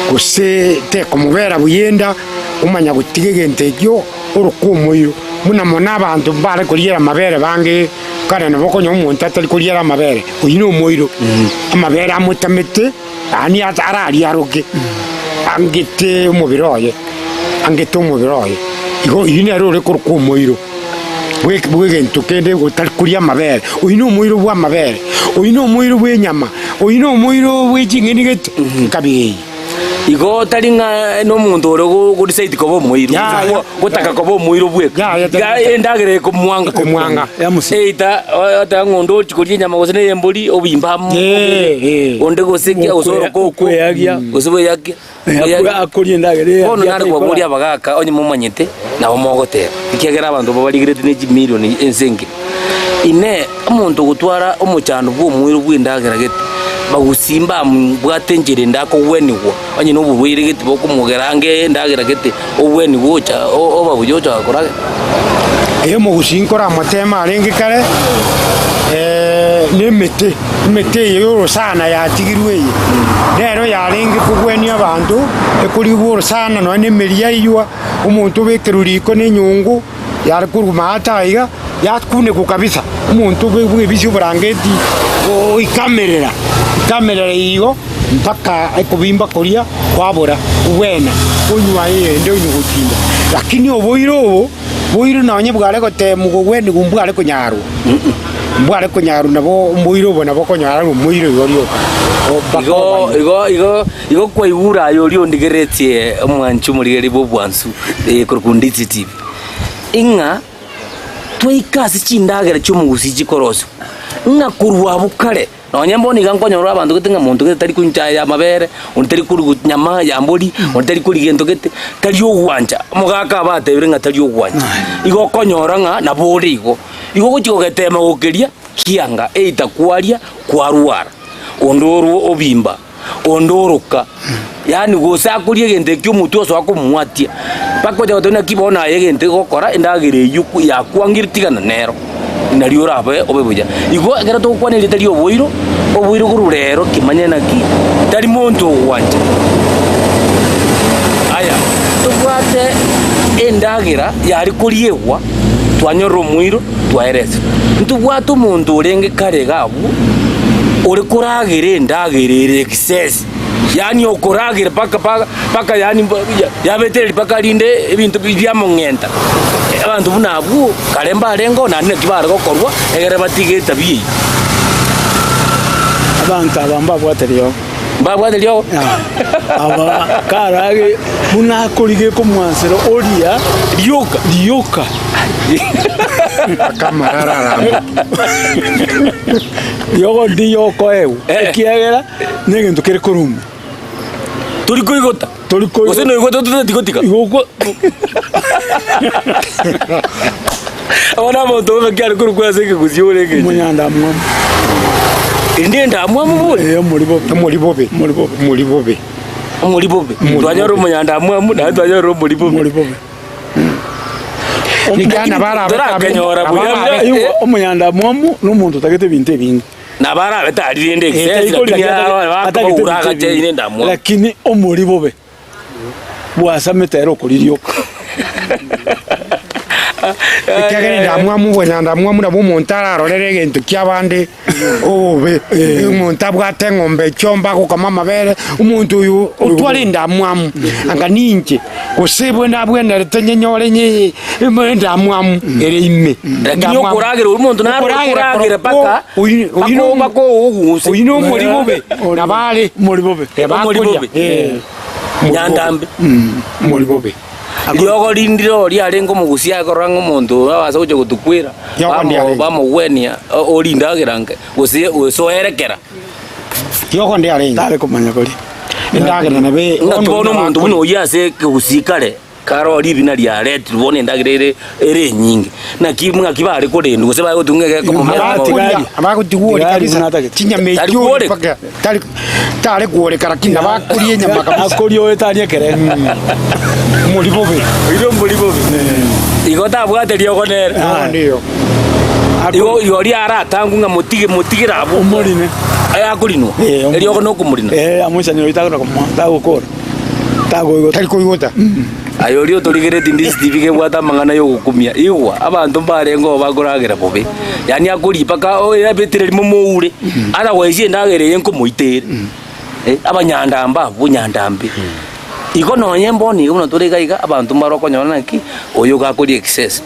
Speaker 5: kuse te komubera buyenda umanya gutige gente kyo oruko muiro muna mona abantu bare kuriera mabere bange kare no bokonyo umuntu atari kuriera mabere uyino muiro amabere amutamete ani atarari aroke angete umubiroye igo yine rore kuruko muiro bwe ntukende gutari kuria mabere uyino muiro bwa mabere uyino muiro bwe nyama uyino muiro bwe jingeni geto kabiye
Speaker 2: igo taringa no muntu oro go decide ko bo muiro gutaka ko bo muiro bwe ga endagere ko mwanga eita ata ngondo chikuri nyama gosene yemburi obimba onde gosekia osoro ko
Speaker 8: kweyagia
Speaker 2: osebo yakia
Speaker 8: akuri endagere
Speaker 2: bono nari kwa buri abagaka onye mumanyete na omogotera ikigera abantu babarigirete ne million ensengi ine umuntu gutwara umucano bwo muiro bw'endagera gete bagusimba bwatenjere ndako weniwo onye no bubwire gete boko mugerange ndagira gete obweniwo cha oba bujocha akorage
Speaker 5: eyo mugusinkora amatema arengi kare nemete yo sana yatigirwe rero yarengi kugwenia abantu ekuri bwo sana no nemeria yiwa umuntu bekeruriko nenyungu yari kurumata iga yakune kukabisa umuntu bwebisho burangeti o ikamerera iyo mpaka ekubimba koria kwabora ubwena unywa yende unyugutinda lakini oboiro nanye bware gotemu gweni gumbware kunyaru mbware kunyaru nabo mboiro bona bokonyaru muiro yorio
Speaker 2: igo kwa igura yorio ndigeretie omwanchu murigeri bo bwansu kurukunditi TV inga twaikasi chindagera cyo mugusiji koroso nga kurwa bukare nonya mboni gankonyora abantu getinga muntu getari kuncha ya mabere ontari kuri nyama ya mbori ontari kuri gento gete tari ogwanja mugaka batebire nga tari ogwanja igo konyora nga na bori igo gochiko getema gokeria kianga eitakwaria kwaruara ondoro obimba ondoroka yani gosakurie gente kyo mutu oso akumwatia pakoja gotona kibona yegente gokora endagire yuku ya kwangirtigana nero nariora abe obebuja igo agera to kwanire tari oboiro gururero kimanye naki tari muntu wanje aya tubwate endagira yari kuriegwa twanyoro mwiro twaerese ntubwate umuntu urenge kare gabu uri kuragire endagire excess yani okuragire paka yani yabeteri paka rinde ibintu byamongenta abantu bunabu kalemba rengo nane kibara gokorwa egere batigeta bi
Speaker 8: abantu abamba bwateriyo
Speaker 2: babwateriyo
Speaker 8: aba karage bunakorige ko mwansero oria ryoka
Speaker 5: kamarara
Speaker 8: yogo ndiyoko eu kiagera negintu kiri kurume
Speaker 2: turi kuigota ose no igota tutatigotika
Speaker 8: igoko
Speaker 2: abana muntu bakyari kuri kwaseke kuziurege
Speaker 8: munyanda mwa
Speaker 2: ndienda mwa mubure
Speaker 8: muri bobe
Speaker 2: twanyoro munyanda mwa na twanyoro muri bobe
Speaker 5: nikana bara
Speaker 2: bakanyora
Speaker 8: umunyanda mwamu n'umuntu tagete bintu ebingi
Speaker 2: nabara betarire ndekse
Speaker 8: lakini omuri bobe bwasametero kuriryoka
Speaker 5: ikagere ndamwamu bwenyanda mwamu nabo montara arorere gento kyabande obe umuntu abwate ngombe cyomba kukama mabere umuntu uyu utwale ndamwamu anga ninje kusebwe nabwe naretenyenyore nyi ndamwamu ere ime
Speaker 2: lakini okuragire umuntu naragire paka bako ugusi
Speaker 5: uyino muri bobe nabale
Speaker 8: muri bobe
Speaker 2: nyandambe
Speaker 5: muri bobe
Speaker 2: lyogo lindiro lyalengo mugusia korango muntu abasa uje gutukwira bamugwenia olindagirange usoerekera
Speaker 5: yogo ndi alenga
Speaker 8: tare kumanya kuri
Speaker 5: ndagira nabe
Speaker 2: ngatono muntu buno yase kusikale karo libina lya ret rubone ndagirere ere nyingi na kimwe kibare kore ndo seba gutungeke ko
Speaker 5: abagutiguore kabisa tinya mejyo paka tare kuore karakina bakurie nyama kabisa
Speaker 8: akorio etanye kere
Speaker 5: muri bobe
Speaker 2: igo tabwate lyo konera
Speaker 5: ndio
Speaker 2: igo ri ara tangunga mutigera abo
Speaker 8: umurine
Speaker 2: aya kulinwa lyo kono kumurina
Speaker 8: amusa ni itagura kuma tagukora
Speaker 5: tagoigota
Speaker 2: ayo lyo toligere tindisi tivike bwata mangana yo gukumia igwa abantu barengo baguragira bobe yani akuri paka oya betere mumoure ara weje ndagere yenko muitere abanyandamba bunyandambe iko nonye mboni uno turigaiga abantu marokonyona naki oyo gakuri excess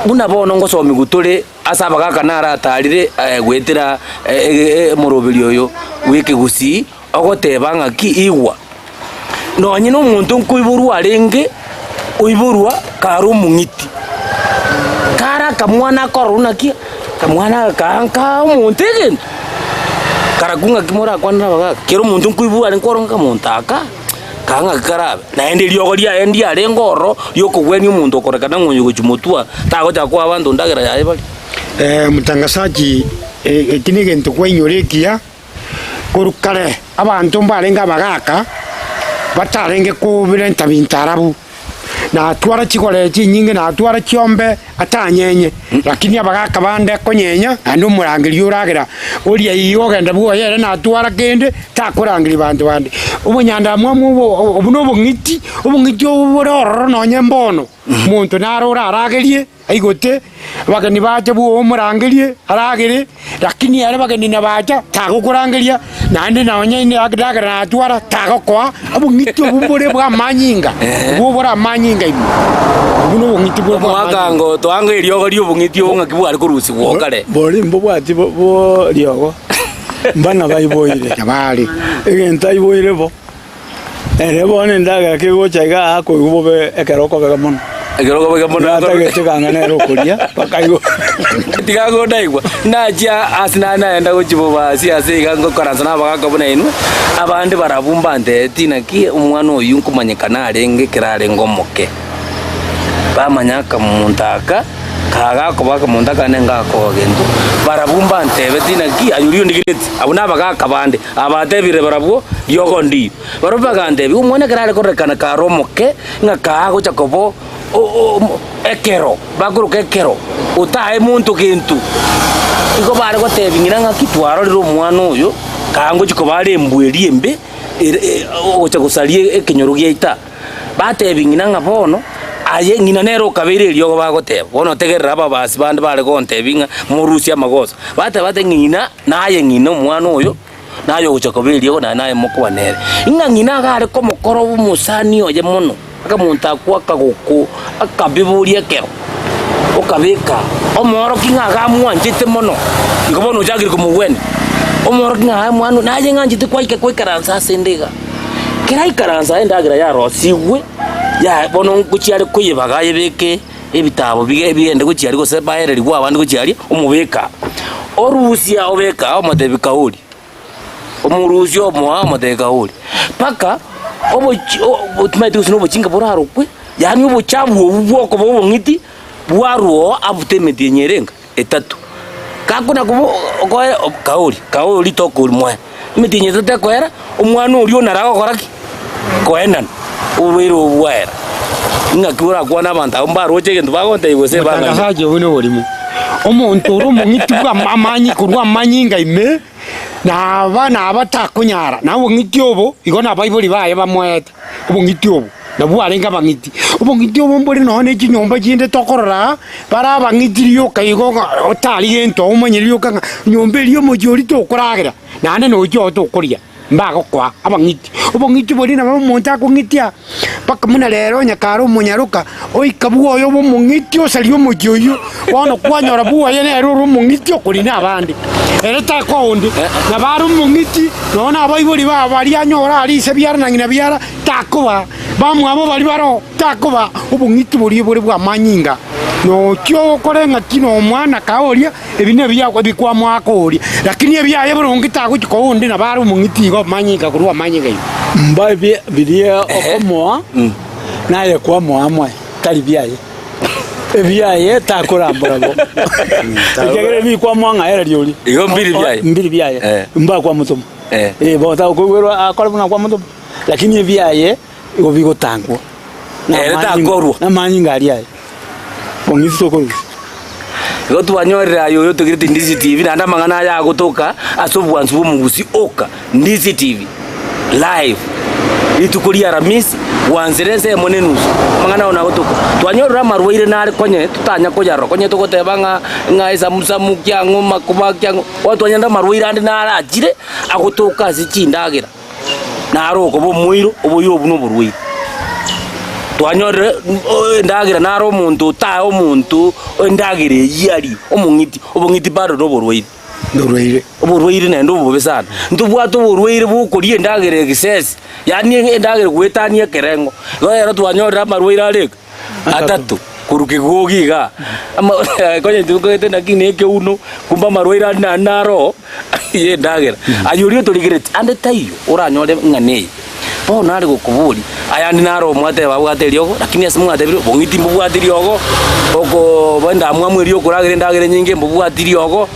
Speaker 2: buna bono ngosomi gutore asaba gaka nara atarire gwetera murobiri oyo wike gusi ogoteba ngaki igwa nonye no muntu nkuiburwa renge uiburwa karu mungiti kara kamwana koruna ki kamwana kanka umuntu egento karagunga kimora kwanira baga kero muntu nkuiburwa renkoronga muntaka kanga karabe naende lyogo lya endi arengoro yokugwenya umuntu okorekana ngonyo guchumutua tago chako abantu ndagira yaye bali
Speaker 5: mutangasaji kinige ntukwenyorekia kurukare abantu mbarenga bagaka batarenge kubire ntabintarabu na twara chikole chinyinge na twara chiombe atanyenye lakini abagaka bande konyenya ando murangiri uragira uri yiyoga ndabuwa yere na twara kende takurangiri bantu bande ubunyanda mwamu obuno bungiti oburoro nonye mbono muntu narora aragerie aigote bagani baje buwo murangirie aragire lakini yare bagani nabaja tagukurangiria nande nonye ni agdagra na twara tagokwa abungiti obubure bwa manyinga obubura manyinga ibu buno bungiti bwa
Speaker 2: magango twange lyogo lyo bungiti onga kibu ari kurusi wokare
Speaker 8: bori mbobwati bo lyogo mbana bayiboire
Speaker 5: abali
Speaker 8: egenta iboire bo erebo nenda ke gochaiga ko bobe ekeroko kagamono
Speaker 2: Egero bega mona
Speaker 8: atagete kangana rokoria pakaigo
Speaker 2: tigago ndaigwa naja asina naenda guchibo basi ase gango karanzana bagakabona inu abandi barabumba ndeti naki umwana uyu nkumanyekana arenge kirare ngomoke bamanyaka muntaka kaga kobaka muntaka nenga kogendo barabumba ntebe tinaki ayuriyo ndigireti abuna bagaka bande abatebire barabwo yogo ndi barubaga ndebi umwana kirare korekana karomoke ngaka go chakobo ekero baguruka ekero utahe muntu kintu iko bare gotebingira ngakitwaro riro mwana uyu kango chiko bare mbweri embe ocha gusarie ekinyoru giita batebingira ngabono aye ngina nero kabere ryo bagoteba bono tegerera aba basi bande bare gontebinga murusia magoso bate ngina naye ngina mwana uyu nayo gucha kabere ryo naye mukwanere inga ngina gare ko mukoro bumusani oye mono akamuntu akwa kaguku akabiburia kero okabeka omoro kinga gamwanjite mono ikobono jagiri kumugweni omoro kinga mwana naje nganjite kwa karanza sendega kirai karanza endagira ya rosiwe ya bono kuchiari kuyibaga yebeke ebitabo bigende kuchiari gose bahereri gwa abandi kuchiari omubeka orusia obeka omatebika uri omurusia omuteka uri paka otumaitu sino bochinga borarokwe yani obochabu obwoko bobongiti bwaruo abutemeti nyerenga etatu kakuna kubo kauri tokuri mwe mitinye tete kwera omwana uri onarago koraki koenan ubwiro bwera ngakura kwana abantu ambaroche gento bagonta igose bana
Speaker 5: ngasaje buno borimo omuntu uri omongiti bw'amanyi kurwa amanyinga ime na abana abatakunyara nawo ngiti obo igona baibuli baye bamweta obongiti obo nabu arenga bangiti obongiti obo mbori none kinyomba kinde tokorora para bangiti ryo kaigo otali gento omanyiriyo kanga nyombe ryo mojori tokuragira nane no cyo tokuria mbago kwa abangiti obongiti bori na bamuntu akungitia paka muna lero nyakaro munyaruka oikabu oyo bomungiti osaliyo mojoyo wano kwanyora buwa yene ero mungiti okulina abandi ereta kondi na baru mungiti nona abaibuli ba bali anyora ali se byara nangina byara takuba bamwabo bali baro takuba obungiti buri bwa manyinga no kyo korenga kino omwana kaoria ebine byakwa bikwa mwakori lakini ebyaye burungita kukiko undi na baru mungiti go manyinga kurwa manyinga
Speaker 8: mbaye bilie okomoa naye kwa moamwe kali byaye ebyaye takurambura bo tegere bi kwa mwanga era lyoli
Speaker 2: iyo mbiri byaye
Speaker 8: mba kwa mutomo bo ta kugwerwa akora buna kwa mutomo lakini ebyaye igo bigotangwa
Speaker 2: era takorwa
Speaker 8: na manyinga aliaye bongisi sokoro
Speaker 2: igo twanyorera yoyo tugirite Ndizi TV nanda mangana ya gutoka asobwanzu bumugusi oka Ndizi TV live itukuria Ramisi wanzereze monenusu mangana ona gutuka twanyorera marwaire nare konye tutanya kujaro konye tugotebanga ngaisa musamu kya ngoma kuba kya watwanyanda marwaire andi nara ajire agutuka zichindagira naroko bo muiro obuyo buno burwaire twanyorera ndagira naro muntu ta omuntu ndagire yari omungiti obungiti baro no burwaire oburwaire nendo bube sana ntubwato oburwaire bukorie ndagire gisesi yani ndagire gwetania kerengo rero twanyorera marwaire areka atatu kuruke gogiga konye tukete nakine ke uno kumba marwaire na naro ye ndagire ayuri turigirete ande tayo uranyore ngane bo nari gukuburi ayandi naro mwate babwate ryogo lakini asimwate biro bongiti mbubwate ryogo oko banda mwamwe ryo kuragire ndagire nyinge mbubwate ryogo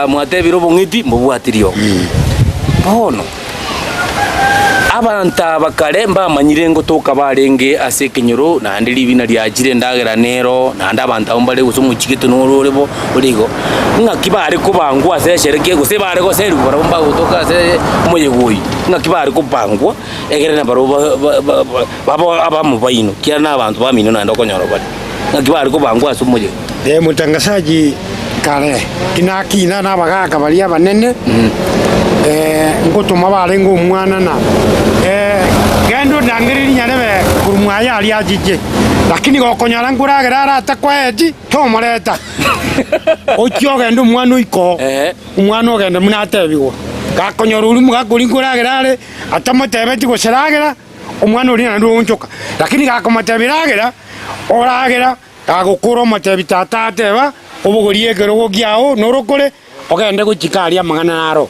Speaker 2: mwate biro bongiti mbubwate ryogo bono abanta bakare mba manyirengo toka barenge ase kinyoro na ndiri bina ryagire ndagera nero na ndabanta mbale gusumu chikito nororebo urigo ngakibare kubangwa ase shereke guse bare go seru baromba gutoka ase moyeguyi ngakibare kubangwa egere na baro baba abamubaino kya na abantu bamino na ndokonyoro bali ngakibare kubangwa ase moye
Speaker 5: mutangasaji kare kinakina na bagaka bali abanene ngotuma barengo umwana na gendo ndangiriri nyarebe kurumwaya ali ajije lakini gokonyara nguragera atakwaeti tomoreta okyo gendo umwana uiko umwana ogenda munatebigo gakonyora uri mugakuri nguragera ale atamotebeti goseragera umwana uri na ndonchoka lakini gakomatebiragera oragera gagukura matebi tata ateba obugorie kerogo giao norokore ogende guchikaria magana aro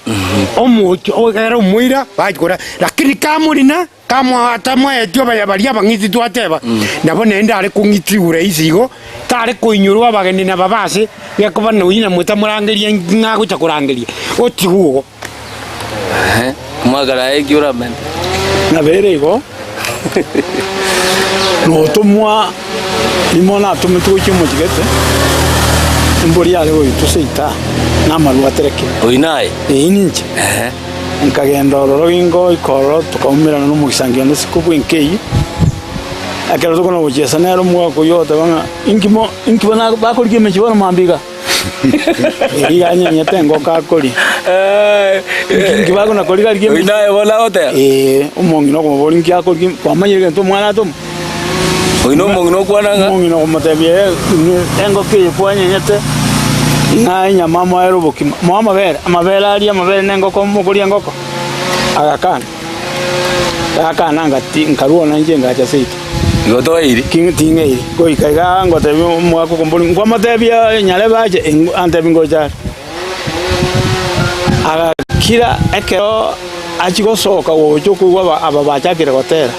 Speaker 5: omucho ogera umuira bakora lakini kamurina kamwa atamwa etio baria bangiti twateba nabo nenda ari kungiti ure isigo tare kuinyurwa bageni na babase yakuba no ina mutamurangeria ngago chakurangeria otiguo
Speaker 2: mwagara egiura men
Speaker 8: na berego no tumwa limona tumetu kimujigete mbori yale oyo tuseita na malu atereke
Speaker 2: oinaye
Speaker 8: ninje nkagenda ororo ingo ikoro tukaumira no mugisangio no sikubu inkei akero tukona bujesa nero mwako yote banga inkimo na bakuriye mechibona mambiga iriganya nyatengo kakori ngibako na koriga riye
Speaker 2: oinaye bola ote
Speaker 8: umongi no ko bori ngyakori kwamanyire nto mwana to
Speaker 2: oino umongi no kwananga
Speaker 8: umongi no matebye engo ke pwanye nyete nganya mama ero boki mama bere amabera ari amabere nengo ko mukuri ngoko agakana ngati nkaruona nje ngacha seito
Speaker 2: ngoto iri
Speaker 8: tinga iri ko ikaiga ngote mwako kombori ngwa matebya nyale baje antebi ngoja agakira ekero achiko soka wojo kuwa aba bachakira gotera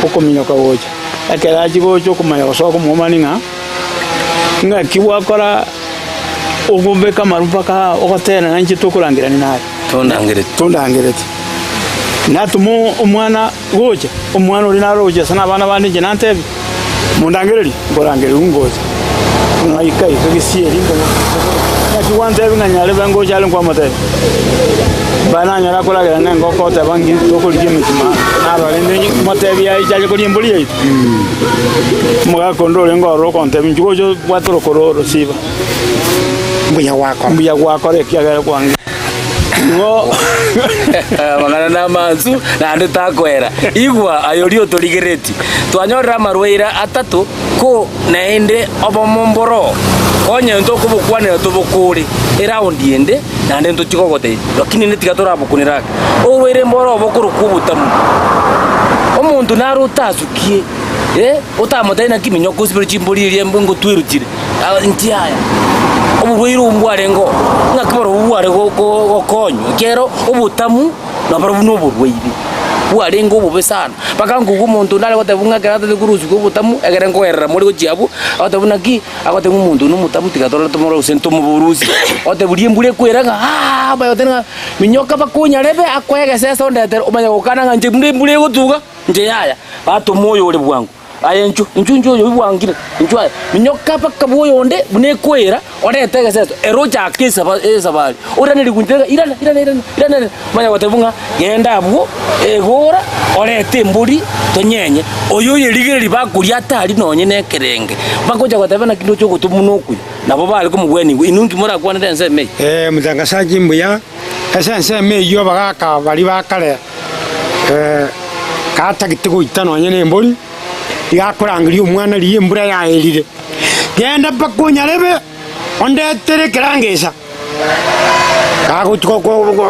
Speaker 8: ukominyo ka wojo ekero achiko wojo kumanya soka mumaninga ngakiwa kora ogobeka marupaka ogotera nanchi tukurangira ni naye tondangirete natumo umwana goje umwana uri naroje sana abana bandi je nantebi mundangireri ngorangere ungoje naikai kagisieri ngo nati wantebi nganyale bango jale kwa mate bana nyara kolagira nengo kote bangi tokulije mitima nabale ndi matebi ya jaje kuli mbuli yitu muga kondole ngoro kontebi njugojo bwatoro kororo siba mbuya wako rekiagera kwangi ngo
Speaker 2: magana na manzu na ande takwera igwa ayorio toligereti twanyorra marweira atatu ko naende obomomboro konye ndo kubukwane tubukuri eraundi ende na ande ndo chikogote lakini netiga torabukunira orwere mboro obokuru kubutamu omuntu narutazukie utamutaina kiminyo kusibiri chimburirie mbungu twirutire ntiaya oburwiro mbwarengo ngakiboro ubware gokonyo kero obutamu nabaro buno burwire bwarengo bube sana bakangu umuntu ndale batebunga karata kuruzi kubutamu egerengo erera muri gojiabu atabuna ki akote umuntu numutamu tigatora tomoro usento mu buruzi oteburie mbure kweraga bayotena minyoka bakunya lebe akwege sesa ondete umanya gukana nganje mbure gutuga nje yaya batumoyo uri bwangu ayenchu inchunjo yo bwangira inchwa minyoka pakabuyo onde bune kwera orete seso eroja kisa sabali oraniri kuntega irana manya watebunga genda abwo egora orete mburi tonyenye oyo yerigere libakuri atari nonye nekerenge bakoja watebana kindo cyo gutumunoku nabo bali ko mugweni inungi mora kwana dense me
Speaker 5: mutangasaji mbuya esense me yo bagaka bali bakale kata gitego itano nyene mburi yakurangiria umwana riye mbura yaerire genda bakunya lebe onde tere kerangesa kago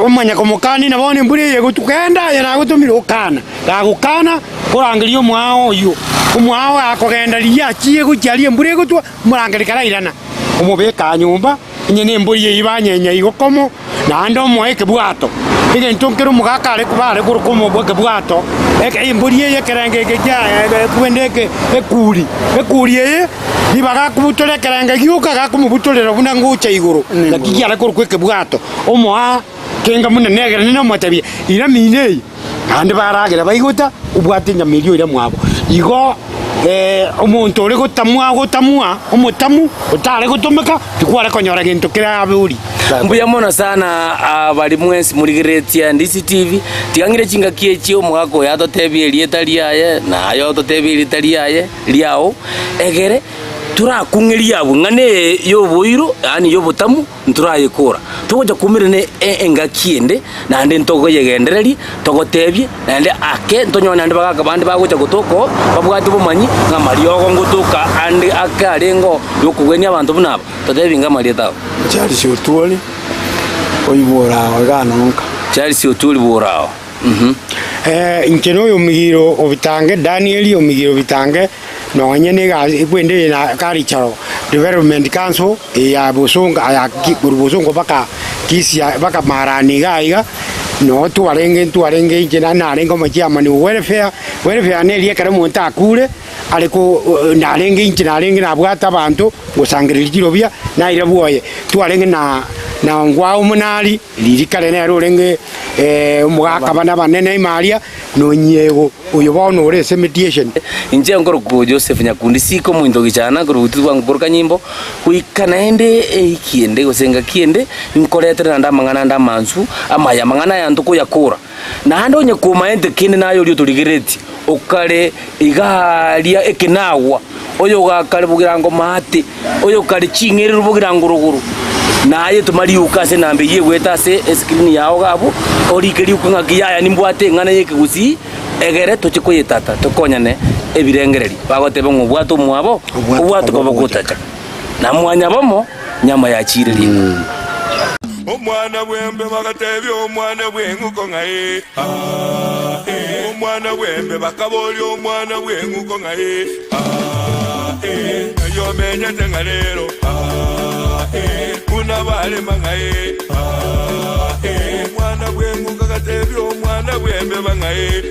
Speaker 5: umanya komukani nabone mburi ye gutukenda yana gutumira ukana gagukana kurangiria umwao yo umwao akogenda riya chiye gucharie mburi gutwa murangiri karairana umubeka nyumba nyene mburi ye ibanyenya igokomo nando moeke bwato ige ntonkero mugakare kubare kurukomo bweke bwato eke mburi ye kerenge geja kwendeke ekuri ye nibaga kubutole kerenge giuka gakumubutolera buna ngucha iguru nakigira kurukweke bwato omwa kenga mune negera nino matabi ira mine ande baragira bayiguta ubwatinya milio ira mwabo igo umuntu uri gutamua umutamu utare gutumika tikware konyora gintu kira aburi
Speaker 2: mbuya mona sana bali mwensi muri Gretia ndisi TV tigangire chinga kiechi omugako ya totebi lietaliaye na yo totebi litaliaye liao egere turakungeria abo ngane yo boiro yani yo botamu nturayikura tugoja kumirene engakiende nande ntogo yegendereri togotebye nande ake ntonyona nande bagaka bandi bagoja gutoko babwati bumanyi ngamariogo ngutuka andi akarengo yokugwenia abantu bunabo totebi ngamarieta
Speaker 8: chali shotuli oyibora oganonka
Speaker 2: chali shotuli borao
Speaker 5: inkeno yo migiro obitange Daniel yo migiro bitange nonye nega kwende na Cultural Development Council ya Busunga ya Busunga baka kisia baka marani gaiga no tuarenge jina na rengo majama ni welfare ne liye kare muntu akure ariko narenge narenge nabwata abantu gusangirira bia na ira buoye tuarenge na ngwao munali lirikare ne rurenge umugaka bana banene imaria no nyego uyo bono ore mediation
Speaker 2: inje ngoro ko Joseph Nyakundi siko mwindo gichana kurutu wangu porka nyimbo kuikana ende ikiende gosenga kiende nkoletere nda mangana nda mansu amaya mangana ya ntuko yakura na hando nye kuma ende kinde nayo lyo tuligireti okale igalia ekinawa oyo gakale bugirango mate oyo kale chingere rubugirango ruguru naye tumari ukase nambe ye gwetase screen yawo gabo orikeri ukunga kiyaya nimbwate ngana yeke gusi egere tuchikoye tata tukonyane ebirengereri bagotebe ngubwato mwabo ubwato babokutacha na mwanya bomo nyama ya chiriri
Speaker 4: omwana bwembe bagatebye omwana bwenguko ngaye omwana bwembe bakaboli omwana bwenguko ngaye yo menya tengalero kuna bale mangaye omwana bwenguko gatebye omwana bwembe bangaye